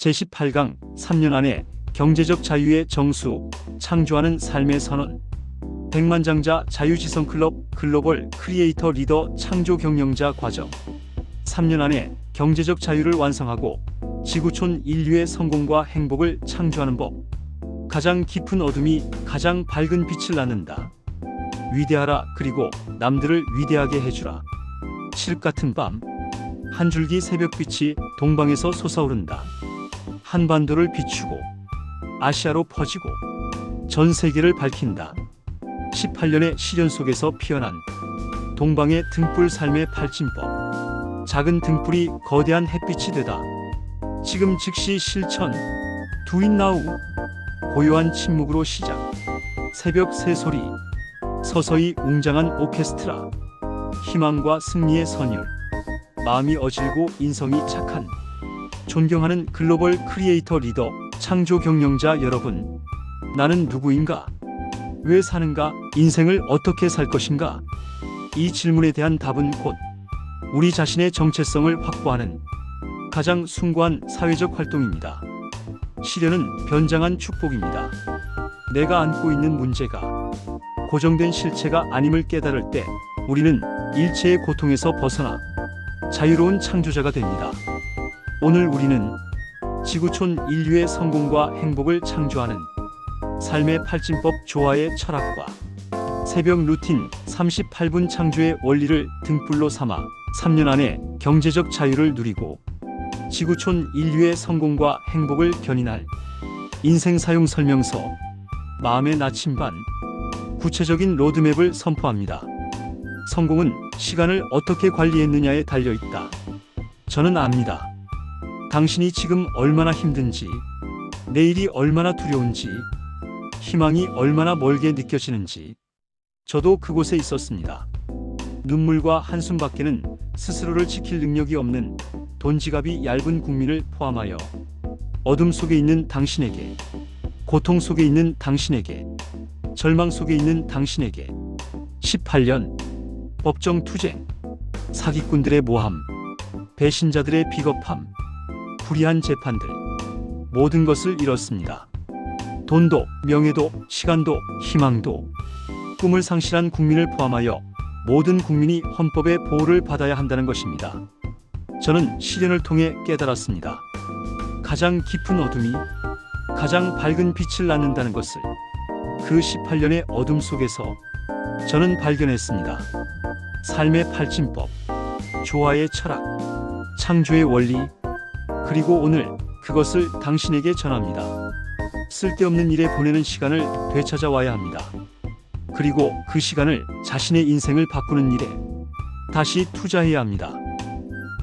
제18강 3년 안에 경제적 자유의 정수, 창조하는 삶의 선언. 백만장자 자유지성클럽 글로벌 크리에이터 리더 창조 경영자 과정. 3년 안에 경제적 자유를 완성하고 지구촌 인류의 성공과 행복을 창조하는 법. 가장 깊은 어둠이 가장 밝은 빛을 낳는다. 위대하라. 그리고 남들을 위대하게 해주라. 칠흑 같은 밤, 한 줄기 새벽빛이 동방에서 솟아오른다. 한반도를 비추고 아시아로 퍼지고 전 세계를 밝힌다. 18년의 시련 속에서 피어난 동방의 등불 삶의 발진법. 작은 등불이 거대한 햇빛이 되다. 지금 즉시 실천. Do it now. 고요한 침묵으로 시작. 새벽 새소리. 서서히 웅장한 오케스트라. 희망과 승리의 선율. 마음이 어질고 인성이 착한 존경하는 글로벌 크리에이터 리더 창조 경영자 여러분. 나는 누구인가? 왜 사는가? 인생을 어떻게 살 것인가? 이 질문에 대한 답은 곧 우리 자신의 정체성을 확보하는 가장 숭고한 사회적 활동입니다. 시련은 변장한 축복입니다. 내가 안고 있는 문제가 고정된 실체가 아님을 깨달을 때 우리는 일체의 고통에서 벗어나 자유로운 창조자가 됩니다. 오늘 우리는 지구촌 인류의 성공과 행복을 창조하는 삶의 팔진법 조화의 철학과 새벽 루틴 38분 창조의 원리를 등불로 삼아 3년 안에 경제적 자유를 누리고 지구촌 인류의 성공과 행복을 견인할 인생 사용 설명서 마음의 나침반 구체적인 로드맵을 선포합니다. 성공은 시간을 어떻게 관리했느냐에 달려있다. 저는 압니다. 당신이 지금 얼마나 힘든지, 내일이 얼마나 두려운지, 희망이 얼마나 멀게 느껴지는지. 저도 그곳에 있었습니다. 눈물과 한숨밖에는 스스로를 지킬 능력이 없는 돈지갑이 얇은 국민을 포함하여 어둠 속에 있는 당신에게, 고통 속에 있는 당신에게, 절망 속에 있는 당신에게 18년 법정 투쟁, 사기꾼들의 모함, 배신자들의 비겁함, 불의한 재판들, 모든 것을 잃었습니다. 돈도, 명예도, 시간도, 희망도, 꿈을 상실한 국민을 포함하여 모든 국민이 헌법의 보호를 받아야 한다는 것입니다. 저는 시련을 통해 깨달았습니다. 가장 깊은 어둠이 가장 밝은 빛을 낳는다는 것을 그 18년의 어둠 속에서 저는 발견했습니다. 삶의 발진법, 조화의 철학, 창조의 원리, 그리고 오늘 그것을 당신에게 전합니다. 쓸데없는 일에 보내는 시간을 되찾아와야 합니다. 그리고 그 시간을 자신의 인생을 바꾸는 일에 다시 투자해야 합니다.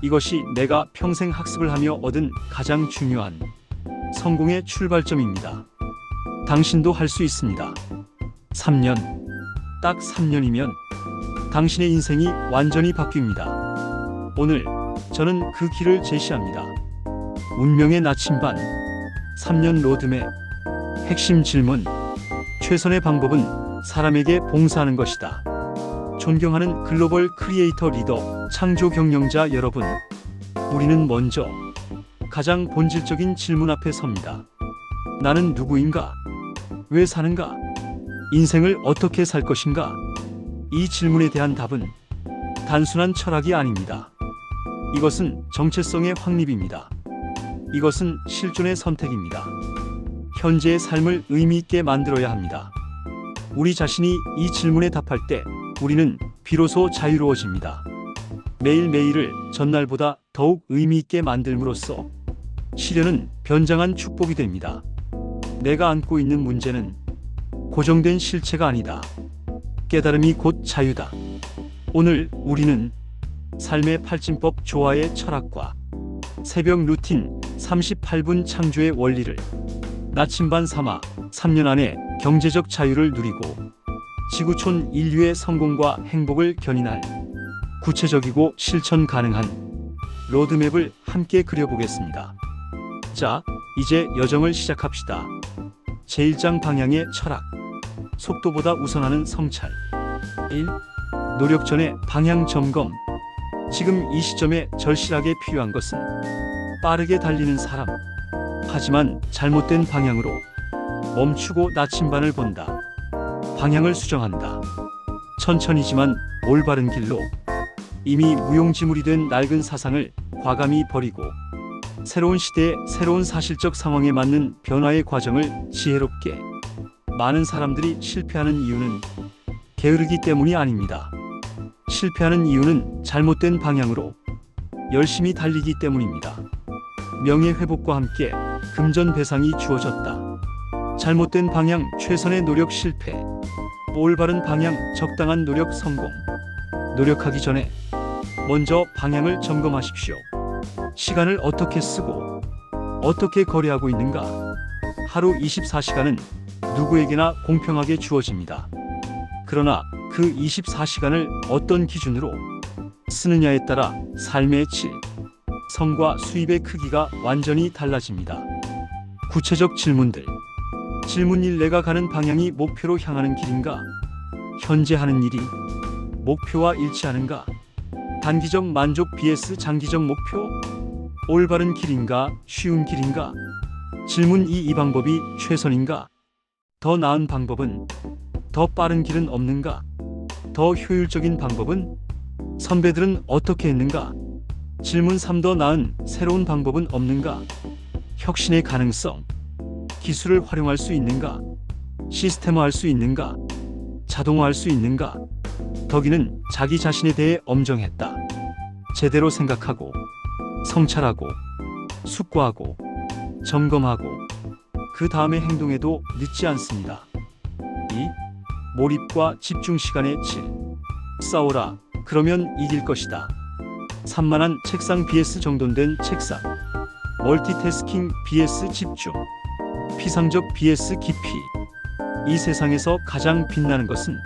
이것이 내가 평생 학습을 하며 얻은 가장 중요한 성공의 출발점입니다. 당신도 할 수 있습니다. 3년, 딱 3년이면 당신의 인생이 완전히 바뀝니다. 오늘 저는 그 길을 제시합니다. 운명의 나침반, 3년 로드맵, 핵심 질문, 최선의 방법은 사람에게 봉사하는 것이다. 존경하는 글로벌 크리에이터 리더, 창조 경영자 여러분, 우리는 먼저 가장 본질적인 질문 앞에 섭니다. 나는 누구인가? 왜 사는가? 인생을 어떻게 살 것인가? 이 질문에 대한 답은 단순한 철학이 아닙니다. 이것은 정체성의 확립입니다. 이것은 실존의 선택입니다. 현재의 삶을 의미 있게 만들어야 합니다. 우리 자신이 이 질문에 답할 때 우리는 비로소 자유로워집니다. 매일매일을 전날보다 더욱 의미 있게 만들므로써 시련은 변장한 축복이 됩니다. 내가 안고 있는 문제는 고정된 실체가 아니다. 깨달음이 곧 자유다. 오늘 우리는 삶의 팔진법 조화의 철학과 새벽 루틴 38분 창조의 원리를 나침반 삼아 3년 안에 경제적 자유를 누리고 지구촌 인류의 성공과 행복을 견인할 구체적이고 실천 가능한 로드맵을 함께 그려보겠습니다. 자, 이제 여정을 시작합시다. 제1장 방향의 철학. 속도보다 우선하는 성찰. 1. 노력 전에 방향 점검. 지금 이 시점에 절실하게 필요한 것은 빠르게 달리는 사람, 하지만 잘못된 방향으로 멈추고 나침반을 본다. 방향을 수정한다. 천천히지만 올바른 길로. 이미 무용지물이 된 낡은 사상을 과감히 버리고 새로운 시대의 새로운 사실적 상황에 맞는 변화의 과정을 지혜롭게. 많은 사람들이 실패하는 이유는 게으르기 때문이 아닙니다. 실패하는 이유는 잘못된 방향으로 열심히 달리기 때문입니다. 명예회복과 함께 금전배상이 주어졌다. 잘못된 방향 최선의 노력 실패. 올바른 방향 적당한 노력 성공. 노력하기 전에 먼저 방향을 점검하십시오. 시간을 어떻게 쓰고 어떻게 거래하고 있는가? 하루 24시간은 누구에게나 공평하게 주어집니다. 그러나 그 24시간을 어떤 기준으로 쓰느냐에 따라 삶의 질, 성과 수입의 크기가 완전히 달라집니다. 구체적 질문들. 질문 1. 내가 가는 방향이 목표로 향하는 길인가? 현재 하는 일이 목표와 일치하는가? 단기적 만족 vs 장기적 목표? 올바른 길인가? 쉬운 길인가? 질문 2. 이 방법이 최선인가? 더 나은 방법은? 더 빠른 길은 없는가? 더 효율적인 방법은? 선배들은 어떻게 했는가? 질문 3. 더 나은 새로운 방법은 없는가? 혁신의 가능성. 기술을 활용할 수 있는가? 시스템화할 수 있는가? 자동화할 수 있는가? 덕이는 자기 자신에 대해 엄정했다. 제대로 생각하고 성찰하고 숙고하고 점검하고 그 다음에 행동해도 늦지 않습니다. 2. 몰입과 집중 시간의 질. 싸워라. 그러면 이길 것이다. 산만한 책상 vs 정돈된 책상. 멀티태스킹 vs 집중. 피상적 vs 깊이. 이 세상에서 가장 빛나는 것은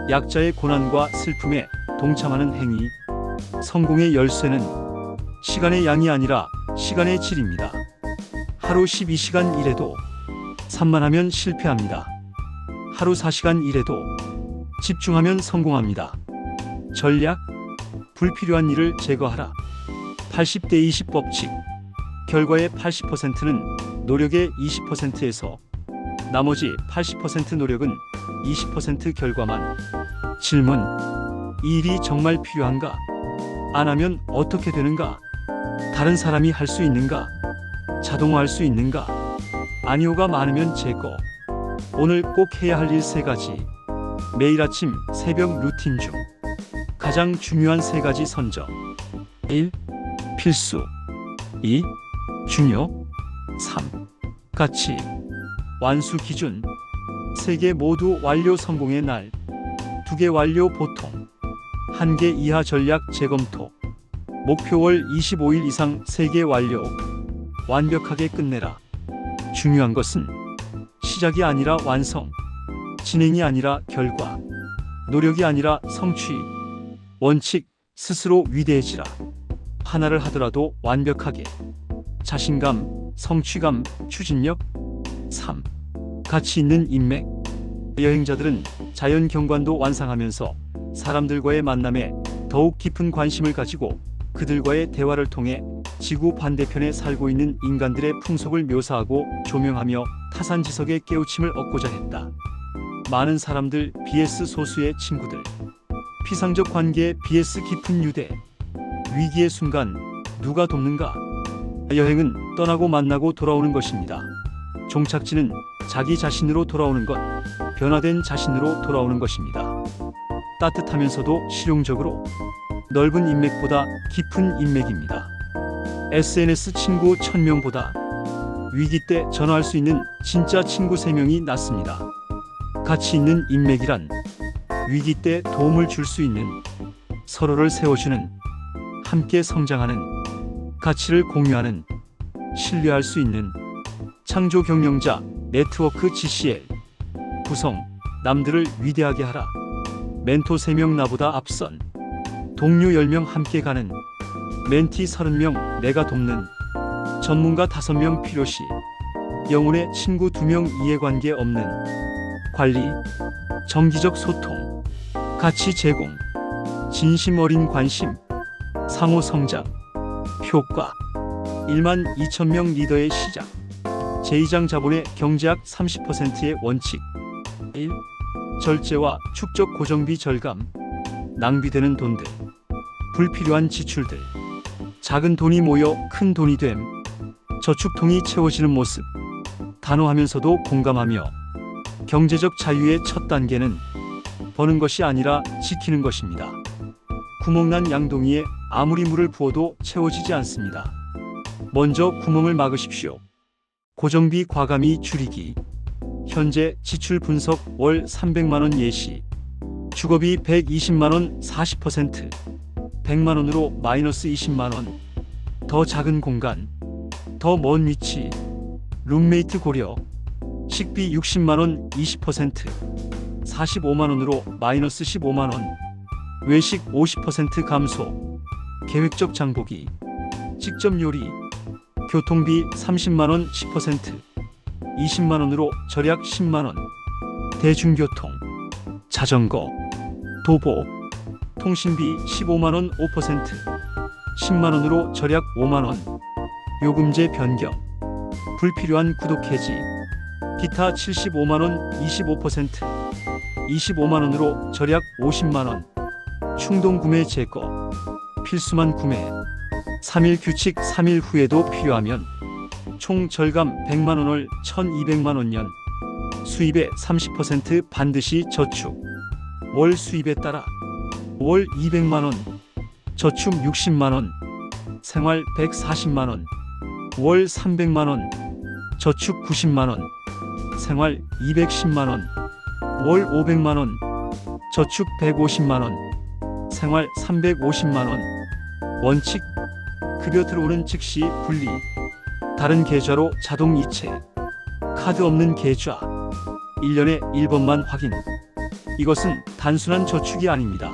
약자의 고난과 슬픔에 동참하는 행위. 성공의 열쇠는 시간의 양이 아니라 시간의 질입니다. 하루 12시간 일해도 산만하면 실패합니다. 하루 4시간 일해도 집중하면 성공합니다. 전략. 불필요한 일을 제거하라. 80대 20 법칙. 결과의 80%는 노력의 20%에서 나머지 80% 노력은 20% 결과만. 질문. 이 일이 정말 필요한가? 안 하면 어떻게 되는가? 다른 사람이 할 수 있는가? 자동화할 수 있는가? 아니오가 많으면 제거. 오늘 꼭 해야 할 일 3가지. 매일 아침 새벽 루틴 중 가장 중요한 3가지 선정. 1. 필수. 2. 중요. 3. 가치. 완수 기준. 3개 모두 완료 성공의 날. 2개 완료 보통. 1개 이하 전략 재검토. 목표 월 25일 이상 3개 완료. 완벽하게 끝내라. 중요한 것은 시작이 아니라 완성. 진행이 아니라 결과. 노력이 아니라 성취. 원칙. 스스로 위대해지라. 하나를 하더라도 완벽하게. 자신감, 성취감, 추진력. 3. 가치 있는 인맥. 여행자들은 자연 경관도 완상하면서 사람들과의 만남에 더욱 깊은 관심을 가지고 그들과의 대화를 통해 지구 반대편에 살고 있는 인간들의 풍속을 묘사하고 조명하며 타산지석의 깨우침을 얻고자 했다. 많은 사람들 vs 소수의 친구들. 피상적 관계 vs 깊은 유대. 위기의 순간 누가 돕는가? 여행은 떠나고 만나고 돌아오는 것입니다. 종착지는 자기 자신으로 돌아오는 것, 변화된 자신으로 돌아오는 것입니다. 따뜻하면서도 실용적으로. 넓은 인맥보다 깊은 인맥입니다. SNS 친구 1000명보다 위기 때 전화할 수 있는 진짜 친구 3명이 낫습니다. 가치 있는 인맥이란 위기 때 도움을 줄 수 있는, 서로를 세워주는, 함께 성장하는, 가치를 공유하는, 신뢰할 수 있는. 창조 경영자 네트워크 GCL. 구성. 남들을 위대하게 하라. 멘토 3명 나보다 앞선. 동료 10명 함께 가는. 멘티 30명 내가 돕는. 전문가 5명 필요시. 영혼의 친구 2명 이해관계 없는. 관리. 정기적 소통. 가치 제공. 진심 어린 관심. 상호 성장. 효과. 1만 2천 명 리더의 시작. 제2장 자본의 경제학 30%의 원칙 1. 절제와 축적 고정비 절감. 낭비되는 돈들, 불필요한 지출들, 작은 돈이 모여 큰 돈이 됨. 저축통이 채워지는 모습. 단호하면서도 공감하며. 경제적 자유의 첫 단계는 버는 것이 아니라 지키는 것입니다. 구멍난 양동이에 아무리 물을 부어도 채워지지 않습니다. 먼저 구멍을 막으십시오. 고정비 과감히 줄이기. 현재 지출 분석 월 300만원 예시. 주거비 120만원 40%. 100만원으로 마이너스 20만원. 더 작은 공간. 더 먼 위치. 룸메이트 고려. 식비 60만원 20%. 45만원으로 마이너스 15만원. 외식 50% 감소. 계획적 장보기. 직접 요리. 교통비 30만원 10%. 20만원으로 절약 10만원. 대중교통. 자전거. 도보. 통신비 15만원 5%. 10만원으로 절약 5만원. 요금제 변경. 불필요한 구독 해지. 기타 75만원 25%. 25만원으로 절약 50만원. 충동구매 제거. 필수만 구매. 3일 규칙 3일 후에도 필요하면 총 절감 100만원을 1200만원년. 수입의 30% 반드시 저축. 월 수입에 따라 월 200만원. 저축 60만원. 생활 140만원. 월 300만원. 저축 90만원. 생활 210만원. 월 500만원. 저축 150만원. 생활 350만원. 원칙. 급여 들어오는 즉시 분리. 다른 계좌로 자동 이체. 카드 없는 계좌. 1년에 1번만 확인. 이것은 단순한 저축이 아닙니다.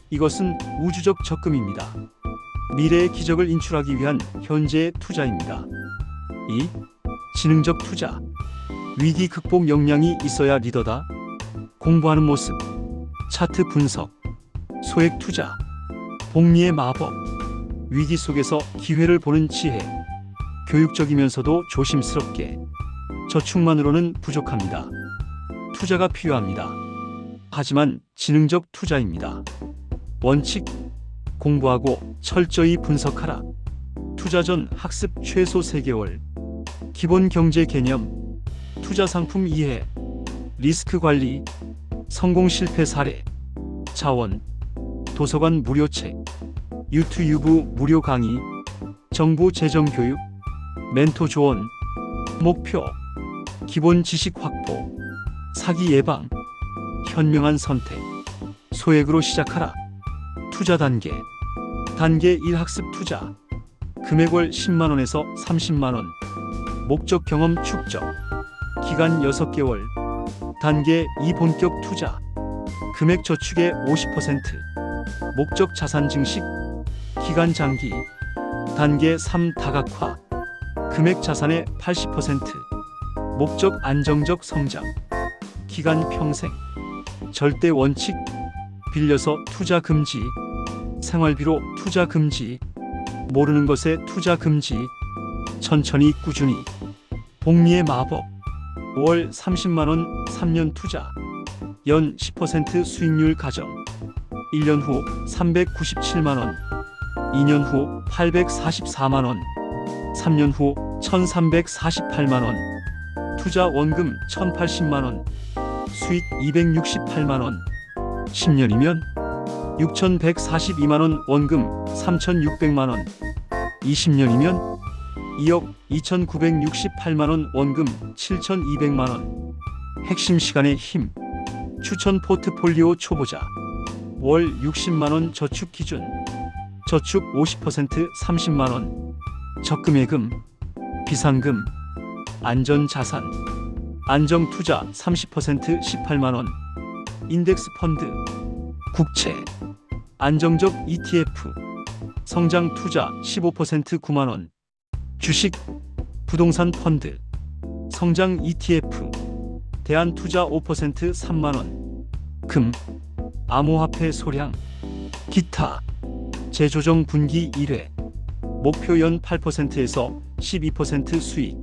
이것은 우주적 적금입니다. 미래의 기적을 인출하기 위한 현재의 투자입니다. 2. 지능적 투자. 위기 극복 역량이 있어야 리더다. 공부하는 모습. 차트 분석. 소액 투자. 복리의 마법. 위기 속에서 기회를 보는 지혜. 교육적이면서도 조심스럽게. 저축만으로는 부족합니다. 투자가 필요합니다. 하지만 지능적 투자입니다. 원칙. 공부하고 철저히 분석하라. 투자 전 학습 최소 3개월. 기본 경제 개념. 투자 상품 이해. 리스크 관리. 성공 실패 사례. 자원. 도서관 무료 책. 유튜브 무료 강의. 정부 재정 교육. 멘토 조언. 목표. 기본 지식 확보. 사기 예방. 현명한 선택. 소액으로 시작하라. 투자 단계. 단계 1 학습 투자. 금액 월 10만원에서 30만원. 목적 경험 축적. 기간 6개월. 단계 2 본격 투자. 금액 저축의 50%. 목적 자산 증식. 기간 장기. 단계 3 다각화. 금액 자산의 80%. 목적 안정적 성장. 기간 평생. 절대 원칙. 빌려서 투자 금지. 생활비로 투자 금지. 모르는 것에 투자 금지. 천천히 꾸준히. 복리의 마법. 월 30만원 3년 투자. 연 10% 수익률 가정. 1년 후 397만원. 2년 후 844만원. 3년 후 1348만원. 투자 원금 1080만원. 수익 268만원. 10년이면 6142만원 원금 3600만원. 20년이면 2억 2968만원 원금 7200만원. 핵심 시간의 힘. 추천 포트폴리오 초보자. 월 60만원 저축 기준. 저축 50% 30만원. 적금예금. 비상금. 안전자산. 안정투자 30% 18만원. 인덱스 펀드. 국채. 안정적 ETF. 성장투자 15% 9만원. 주식. 부동산 펀드. 성장 ETF. 대안투자 5% 3만원. 금. 암호화폐 소량. 기타. 재조정 분기 1회. 목표 연 8%에서 12% 수익.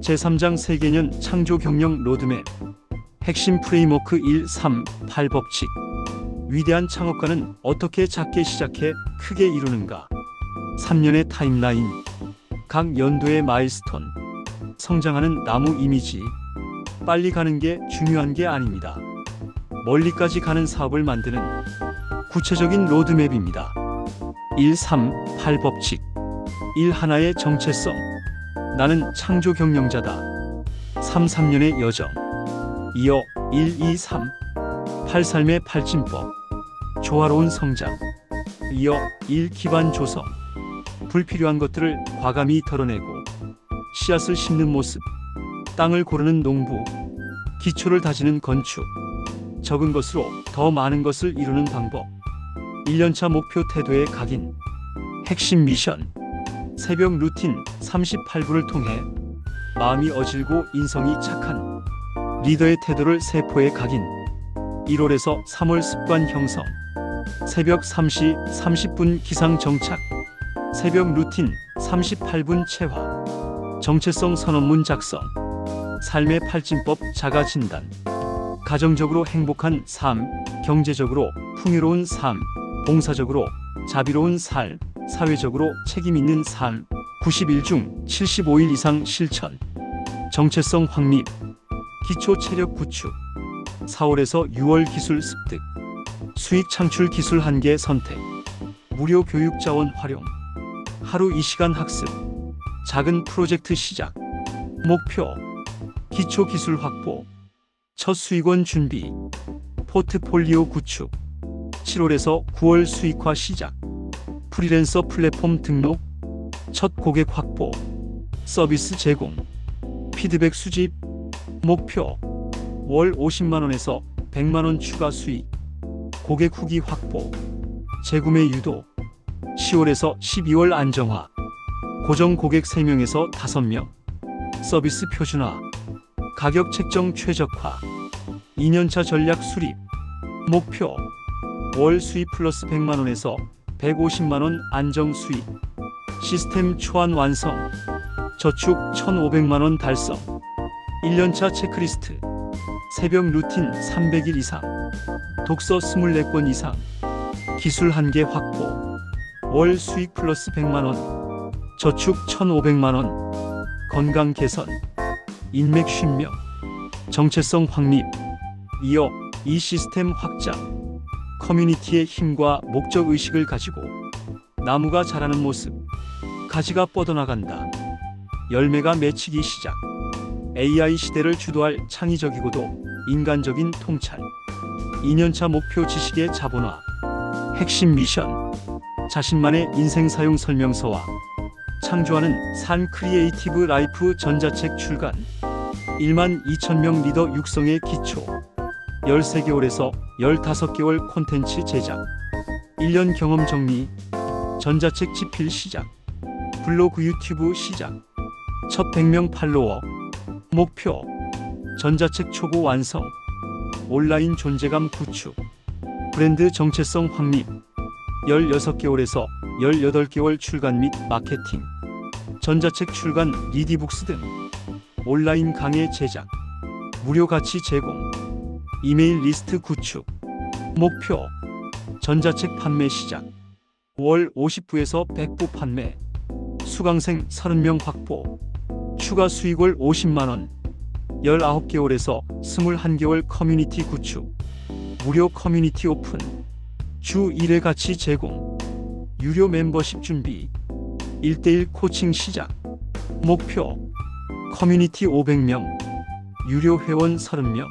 제3장 세계년 창조 경영 로드맵 핵심 프레임워크 1, 3, 8법칙 위대한 창업가는 어떻게 작게 시작해 크게 이루는가 3년의 타임라인 각 연도의 마일스톤 성장하는 나무 이미지 빨리 가는 게 중요한 게 아닙니다. 멀리까지 가는 사업을 만드는 구체적인 로드맵입니다. 1, 3, 8법칙 1. 하나의 정체성 나는 창조 경영자다. 3. 3년의 여정 2어 1, 2, 3 8. 삶의 발진법 조화로운 성장 2어 1. 기반 조성 불필요한 것들을 과감히 덜어내고 씨앗을 심는 모습 땅을 고르는 농부 기초를 다지는 건축 적은 것으로 더 많은 것을 이루는 방법 1년차 목표 태도의 각인 핵심 미션 새벽 루틴 38분을 통해 마음이 어질고 인성이 착한 리더의 태도를 세포에 각인 1월에서 3월 습관 형성 새벽 3시 30분 기상 정착 새벽 루틴 38분 체화 정체성 선언문 작성 삶의 팔진법 자가 진단 가정적으로 행복한 삶 경제적으로 풍요로운 삶 봉사적으로 자비로운 삶 사회적으로 책임있는 삶 90일 중 75일 이상 실천 정체성 확립 기초 체력 구축 4월에서 6월 기술 습득 수익 창출 기술 한계 선택 무료 교육 자원 활용 하루 2시간 학습 작은 프로젝트 시작 목표 기초 기술 확보 첫 수익원 준비 포트폴리오 구축 7월에서 9월 수익화 시작 프리랜서 플랫폼 등록 첫 고객 확보 서비스 제공 피드백 수집 목표 월 50만원에서 100만원 추가 수익 고객 후기 확보 재구매 유도 10월에서 12월 안정화 고정 고객 3명에서 5명 서비스 표준화 가격 책정 최적화 2년차 전략 수립 목표 월 수입 플러스 100만원에서 150만원 안정 수익 시스템 초안 완성 저축 1,500만원 달성 1년차 체크리스트 새벽 루틴 300일 이상 독서 24권 이상 기술 한계 확보 월 수익 플러스 100만원 저축 1,500만원 건강 개선 인맥 50명 정체성 확립 이어 이 시스템 확장 커뮤니티의 힘과 목적의식을 가지고 나무가 자라는 모습 가지가 뻗어나간다 열매가 맺히기 시작 AI 시대를 주도할 창의적이고도 인간적인 통찰 2년차 목표 지식의 자본화 핵심 미션 자신만의 인생 사용 설명서와 창조하는 산 크리에이티브 라이프 전자책 출간 1만 2천명 리더 육성의 기초 13개월에서 15개월 콘텐츠 제작 1년 경험 정리 전자책 집필 시작 블로그 유튜브 시작 첫 100명 팔로워 목표 전자책 초고 완성 온라인 존재감 구축 브랜드 정체성 확립 16개월에서 18개월 출간 및 마케팅 전자책 출간 리디북스 등 온라인 강의 제작 무료 가치 제공 이메일 리스트 구축 목표 전자책 판매 시작 월 50부에서 100부 판매 수강생 30명 확보 추가 수익 월 50만원 19개월에서 21개월 커뮤니티 구축 무료 커뮤니티 오픈 주 1회 가치 제공 유료 멤버십 준비 1대1 코칭 시작 목표 커뮤니티 500명 유료 회원 30명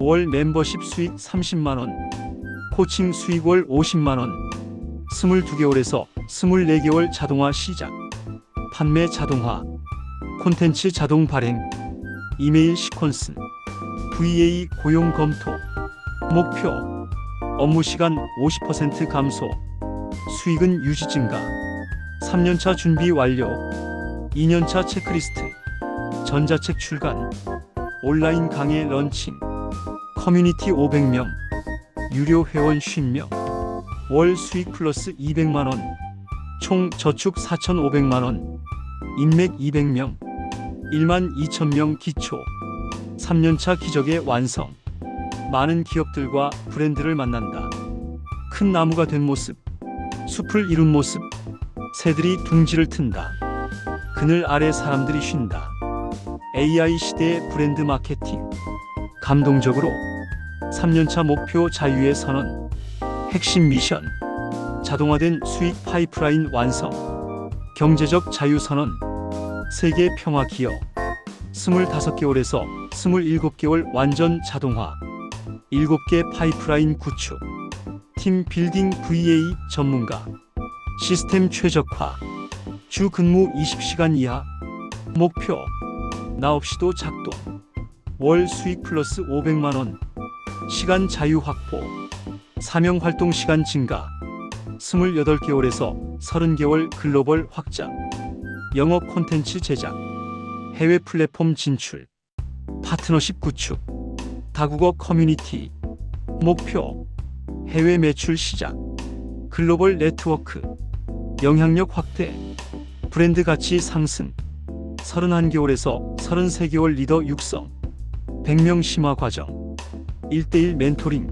월 멤버십 수익 30만원 코칭 수익 월 50만원 22개월에서 24개월 자동화 시작 판매 자동화 콘텐츠 자동 발행 이메일 시퀀스 VA 고용 검토 목표 업무 시간 50% 감소 수익은 유지 증가 3년차 준비 완료 2년차 체크리스트 전자책 출간 온라인 강의 런칭 커뮤니티 500명 유료 회원 50명 월 수익 플러스 200만원 총 저축 4,500만원 인맥 200명 12,000명 기초. 3년차 기적의 완성. 많은 기업들과 브랜드를 만난다. 큰 나무가 된 모습. 숲을 이룬 모습. 새들이 둥지를 튼다. 그늘 아래 사람들이 쉰다. AI 시대의 브랜드 마케팅. 감동적으로. 3년차 목표 자유의 선언. 핵심 미션. 자동화된 수익 파이프라인 완성. 경제적 자유 선언. 세계 평화 기업. 25개월에서 27개월 완전 자동화. 7개 파이프라인 구축. 팀 빌딩 VA 전문가. 시스템 최적화. 주 근무 20시간 이하. 목표. 나 없이도 작동. 월 수익 플러스 500만원. 시간 자유 확보. 사명 활동 시간 증가. 28개월에서 30개월 글로벌 확장. 영업 콘텐츠 제작. 해외 플랫폼 진출. 파트너십 구축. 다국어 커뮤니티. 목표. 해외 매출 시작. 글로벌 네트워크. 영향력 확대. 브랜드 가치 상승. 31개월에서 33개월 리더 육성. 100명 심화 과정. 1대1 멘토링.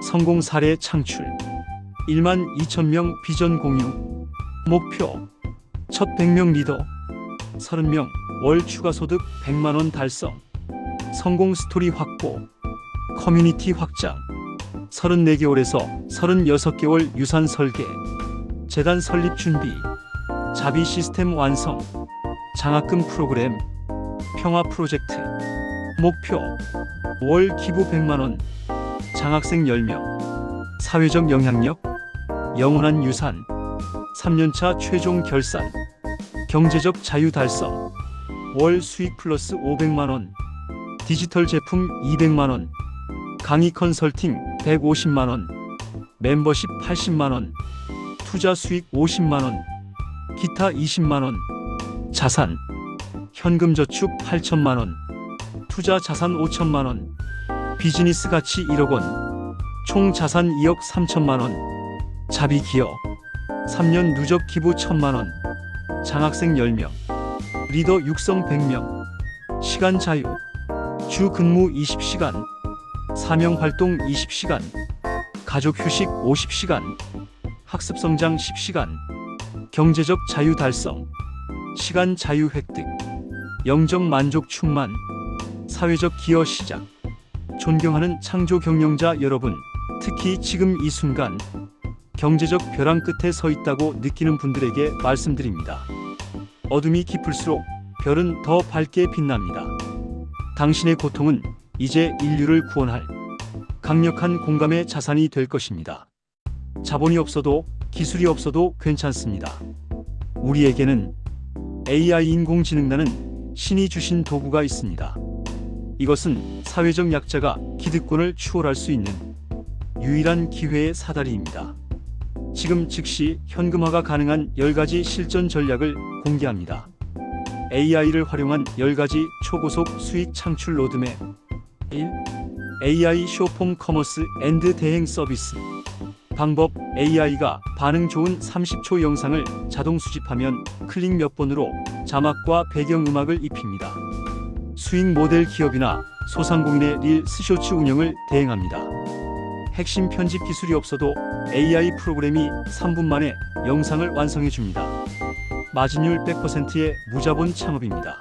성공 사례 창출. 12,000명 비전 공유. 목표. 첫 100명 리더. 30명 월 추가 소득 100만원 달성. 성공 스토리 확보. 커뮤니티 확장. 34개월에서 36개월 유산 설계. 재단 설립 준비. 자비 시스템 완성. 장학금 프로그램. 평화 프로젝트. 목표. 월 기부 100만원. 장학생 10명. 사회적 영향력. 영원한 유산. 3년차 최종 결산. 경제적 자유 달성. 월 수익 플러스 500만원. 디지털 제품 200만원. 강의 컨설팅 150만원. 멤버십 80만원. 투자 수익 50만원. 기타 20만원. 자산. 현금 저축 8천만원. 투자 자산 5천만원. 비즈니스 가치 1억원. 총 자산 2억 3천만원. 자비 기업. 3년 누적 기부 1,000만원. 장학생 10명. 리더 육성 100명. 시간 자유. 주 근무 20시간. 사명 활동 20시간. 가족 휴식 50시간. 학습 성장 10시간. 경제적 자유 달성. 시간 자유 획득. 영적 만족 충만. 사회적 기여 시작. 존경하는 창조 경영자 여러분, 특히 지금 이 순간 경제적 벼랑 끝에 서 있다고 느끼는 분들에게 말씀드립니다. 어둠이 깊을수록 별은 더 밝게 빛납니다. 당신의 고통은 이제 인류를 구원할 강력한 공감의 자산이 될 것입니다. 자본이 없어도 기술이 없어도 괜찮습니다. 우리에게는 AI 인공지능이라는 신이 주신 도구가 있습니다. 이것은 사회적 약자가 기득권을 추월할 수 있는 유일한 기회의 사다리입니다. 지금 즉시 현금화가 가능한 10가지 실전 전략을 공개합니다. AI를 활용한 10가지 초고속 수익 창출 로드맵. 1. AI 쇼폼 커머스 앤드 대행 서비스. 방법. AI가 반응 좋은 30초 영상을 자동 수집하면 클릭 몇 번으로 자막과 배경음악을 입힙니다. 수익 모델 기업이나 소상공인의 릴스 쇼츠 운영을 대행합니다. 핵심 편집 기술이 없어도 AI 프로그램이 3분 만에 영상을 완성해 줍니다. 마진율 100%의 무자본 창업입니다.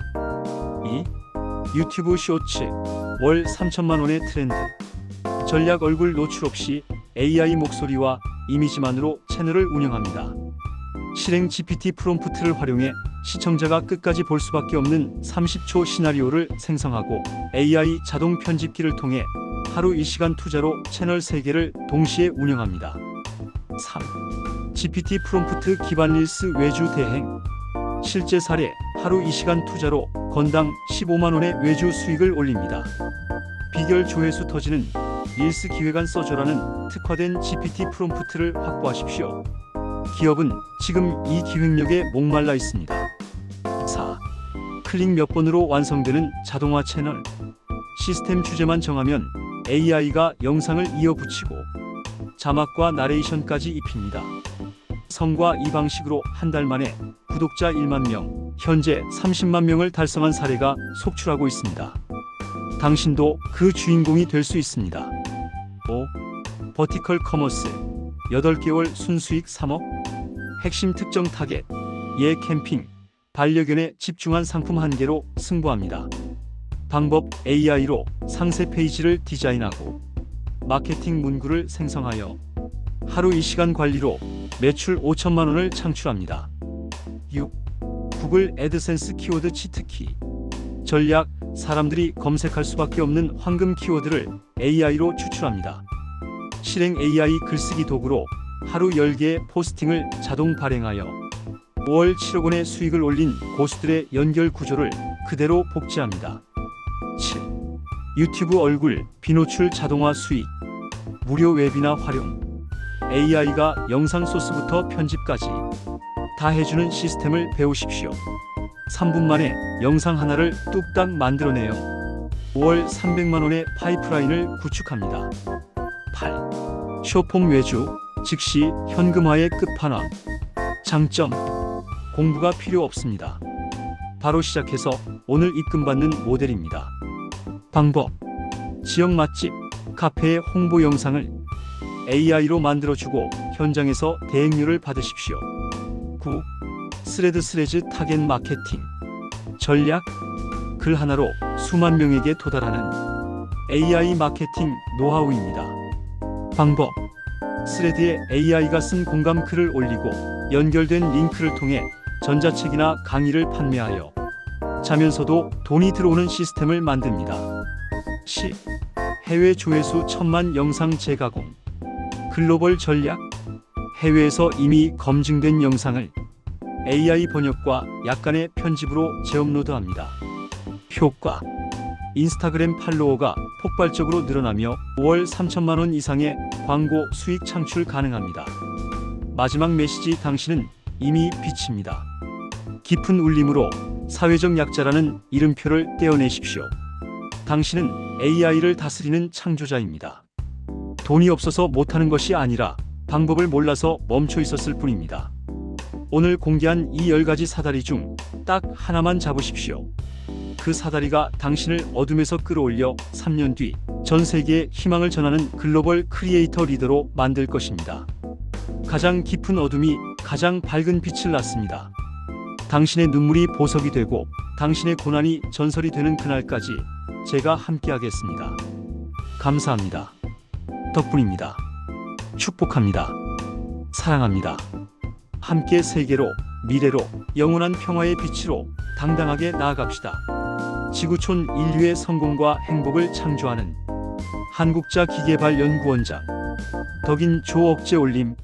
2. 유튜브 쇼츠. 월 3천만 원의 트렌드. 전략 얼굴 노출 없이 AI 목소리와 이미지만으로 채널을 운영합니다. 실행 GPT 프롬프트를 활용해 시청자가 끝까지 볼 수밖에 없는 30초 시나리오를 생성하고 AI 자동 편집기를 통해 하루 1시간 투자로 채널 3개를 동시에 운영합니다. 3. GPT 프롬프트 기반 릴스 외주 대행. 실제 사례. 하루 2시간 투자로 건당 15만 원의 외주 수익을 올립니다. 비결 조회수 터지는 릴스 기획안 써줘라는 특화된 GPT 프롬프트를 확보하십시오. 기업은 지금 이 기획력에 목말라 있습니다. 4. 클릭 몇 번으로 완성되는 자동화 채널. 시스템 주제만 정하면 AI가 영상을 이어붙이고 자막과 나레이션까지 입힙니다. 성과 이 방식으로 한 달 만에 구독자 1만 명, 현재 30만 명을 달성한 사례가 속출하고 있습니다. 당신도 그 주인공이 될 수 있습니다. 5. 버티컬 커머스 8개월 순수익 3억 핵심 특정 타겟 예 캠핑, 반려견에 집중한 상품 한 개로 승부합니다. 방법 AI로 상세 페이지를 디자인하고 마케팅 문구를 생성하여 하루 2시간 관리로 매출 5천만 원을 창출합니다. 6. 구글 애드센스 키워드 치트키 전략 사람들이 검색할 수밖에 없는 황금 키워드를 AI로 추출합니다. 실행 AI 글쓰기 도구로 하루 10개의 포스팅을 자동 발행하여 5월 7억 원의 수익을 올린 고수들의 연결 구조를 그대로 복제합니다. 7. 유튜브 얼굴 비노출 자동화 수익 무료 웹이나 활용 AI가 영상 소스부터 편집까지 다 해주는 시스템을 배우십시오. 3분 만에 영상 하나를 뚝딱 만들어내요. 5월 300만 원의 파이프라인을 구축합니다. 8. 쇼폼 외주 즉시 현금화의 끝판왕 장점 공부가 필요 없습니다. 바로 시작해서 오늘 입금받는 모델입니다. 방법 지역 맛집 카페의 홍보 영상을 AI로 만들어주고 현장에서 대행료를 받으십시오. 9. 스레드 타겟 마케팅 전략 글 하나로 수만 명에게 도달하는 AI 마케팅 노하우입니다. 방법 스레드에 AI가 쓴 공감 글을 올리고 연결된 링크를 통해 전자책이나 강의를 판매하여 자면서도 돈이 들어오는 시스템을 만듭니다. 10. 해외 조회수 1000만 영상 재가공 글로벌 전략 해외에서 이미 검증된 영상을 AI 번역과 약간의 편집으로 재업로드합니다. 효과 인스타그램 팔로워가 폭발적으로 늘어나며 5월 3천만 원 이상의 광고 수익 창출 가능합니다. 마지막 메시지 당신은 이미 빛입니다. 깊은 울림으로 사회적 약자라는 이름표를 떼어내십시오. 당신은 AI를 다스리는 창조자입니다. 돈이 없어서 못하는 것이 아니라 방법을 몰라서 멈춰 있었을 뿐입니다. 오늘 공개한 이 10가지 사다리 중 딱 하나만 잡으십시오. 그 사다리가 당신을 어둠에서 끌어올려 3년 뒤 전 세계에 희망을 전하는 글로벌 크리에이터 리더로 만들 것입니다. 가장 깊은 어둠이 가장 밝은 빛을 낳습니다. 당신의 눈물이 보석이 되고 당신의 고난이 전설이 되는 그날까지 제가 함께하겠습니다. 감사합니다. 덕분입니다. 축복합니다. 사랑합니다. 함께 세계로, 미래로, 영원한 평화의 빛으로 당당하게 나아갑시다. 지구촌 인류의 성공과 행복을 창조하는 한국자 기계발 연구원장 덕인 조 억제 올림